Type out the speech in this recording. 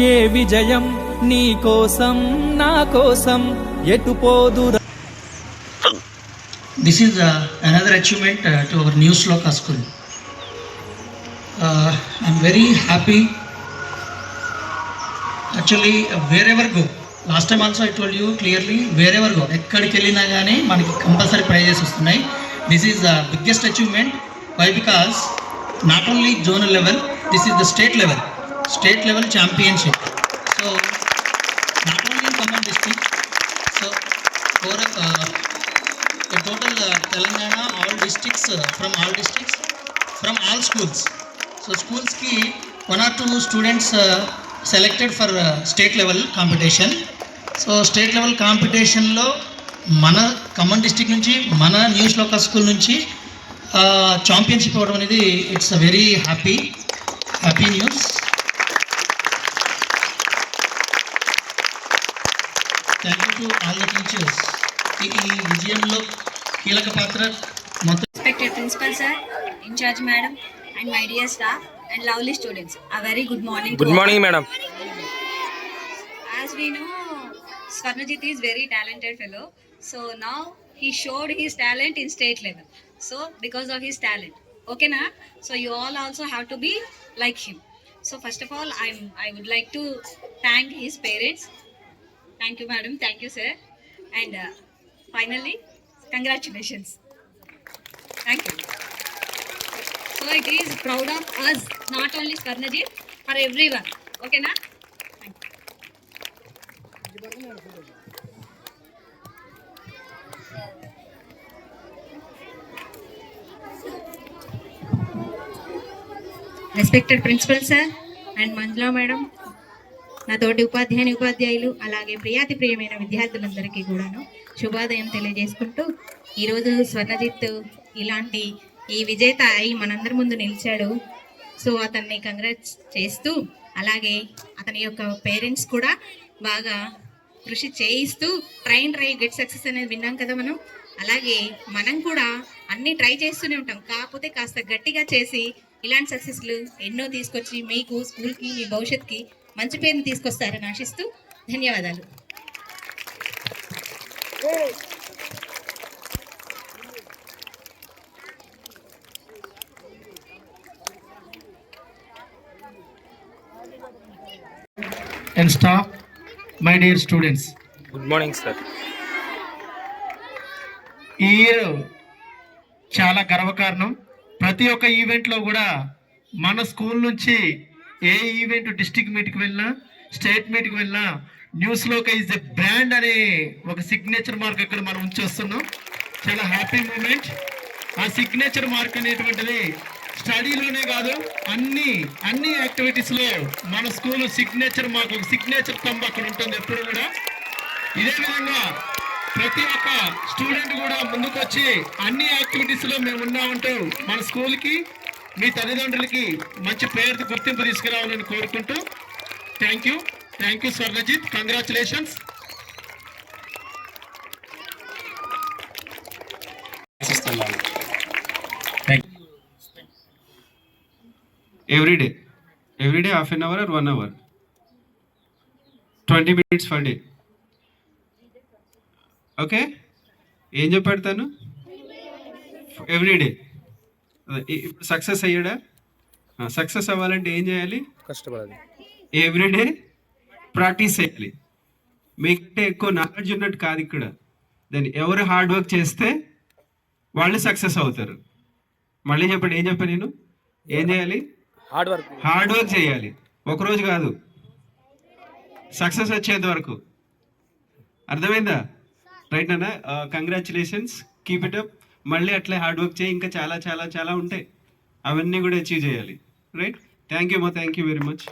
ఏ విజయం నీ కోసం నా కోసం ఎటు పోదురా. This is another achievement to our New Shloka school. I'm very happy. Actually, wherever go, last time also I told you clearly, wherever go, ekkadiki ellina gaani manaki compulsory prizes vastunayi. This is the biggest achievement. Why? Because not only zonal level, this is the state level championship. So not only in Khammam district, so for the total Telangana, all districts, from all schools. So schools ki 1 or 2 students selected for state level competition. So state level competition lo mana Khammam district nunchi, mana New Shloka school nunchi championship avadam anedi, it's a very happy news. Thank you to all the teachers. ఈ విజయంలో కీలక పాత్ర మొత్తం. Respected principal sir, in charge madam, and my dear staff and lovely students, a very good morning. Good morning madam. As we know, Swarnajit is very talented fellow, so now he showed his talent in state level. So because of his talent, okay na, so you all also have to be like him. So first of all, I would like to thank his parents. Thank you madam, thank you sir, and finally congratulations. Thank you. So it is proud of us, not only Swarnajit, for everyone, okay na. Thank you. Respected principal sir and Manjula madam, నా తోటి ఉపాధ్యాయులు అలాగే ప్రియమైన విద్యార్థులందరికీ కూడాను శుభోదయం తెలియజేసుకుంటూ, ఈరోజు స్వర్ణజిత్ ఇలాంటి ఈ విజేత అయి మనందరి ముందు నిలిచాడు. సో అతన్ని కంగ్రాట్స్ చేస్తూ, అలాగే అతని యొక్క పేరెంట్స్ కూడా బాగా కృషి చేయిస్తూ, ట్రై గెట్ సక్సెస్ అనేది విన్నాం కదా మనం. అలాగే మనం కూడా అన్నీ ట్రై చేస్తూనే ఉంటాం, కాకపోతే కాస్త గట్టిగా చేసి ఇలాంటి సక్సెస్లు ఎన్నో తీసుకొచ్చి మీకు స్కూల్కి మీ భవిష్యత్తుకి మంచి పేరుని తీసుకొస్తారని ఆశిస్తూ ధన్యవాదాలు. And staff, my dear students. Good morning sir. ఈ ఇయర్ చాలా గర్వకారణం. ప్రతి ఒక్క ఈవెంట్లో కూడా మన స్కూల్ నుంచి ఏ ఈవెంట్ డిస్ట్రిక్ట్ మీట్కి వెళ్ళినా, స్టేట్ మీట్కి వెళ్ళినా new shloka is a brand అనే ఒక సిగ్నేచర్ మార్క్ ఇక్కడ మనం ఉంచేస్తున్నాం. చాలా హ్యాపీ మూమెంట్. ఆ సిగ్నేచర్ మార్క్ అనేటువంటిది స్టడీలోనే కాదు, అన్ని యాక్టివిటీస్లో మన స్కూల్ సిగ్నేచర్ మార్క్, ఒక సిగ్నేచర్ తంబ అక్కడ ఉంటుంది ఎప్పుడు కూడా. ఇదే విధంగా ప్రతి ఒక్క స్టూడెంట్ కూడా ముందుకొచ్చి అన్ని యాక్టివిటీస్లో మేము ఉన్నామంటూ మన స్కూల్కి, మీ తల్లిదండ్రులకి మంచి పేరు గుర్తింపు తీసుకురావాలని కోరుకుంటూ, thank you Swarnajit, congratulations. Everyday half an hour or 1 hour, 20 minutes per day. Okay, ఏం చెప్పాడతాను? ఎవ్రీడే. ఇప్పుడు సక్సెస్ అయ్యాడా? సక్సెస్ అవ్వాలంటే ఏం చేయాలి? కష్టపడాలి, ఎవ్రీడే ప్రాక్టీస్ చేయాలి. మీకంటే ఎక్కువ నాలెడ్జ్ ఉన్నట్టు కాదు ఇక్కడ. దాన్ని ఎవరు హార్డ్ వర్క్ చేస్తే వాళ్ళు సక్సెస్ అవుతారు. మళ్ళీ చెప్పండి, ఏం చెప్పాను నేను? ఏం చేయాలి? హార్డ్ వర్క్ చేయాలి. ఒకరోజు కాదు, సక్సెస్ వచ్చేంత వరకు. అర్థమైందా? రైట్ అన్న? Congratulations, keep it up. మళ్ళీ అట్లే హార్డ్ వర్క్ చేయి, ఇంకా చాలా చాలా చాలా ఉంటాయి, అవన్నీ కూడా అచీవ్ చేయాలి. Right? Thank you very much.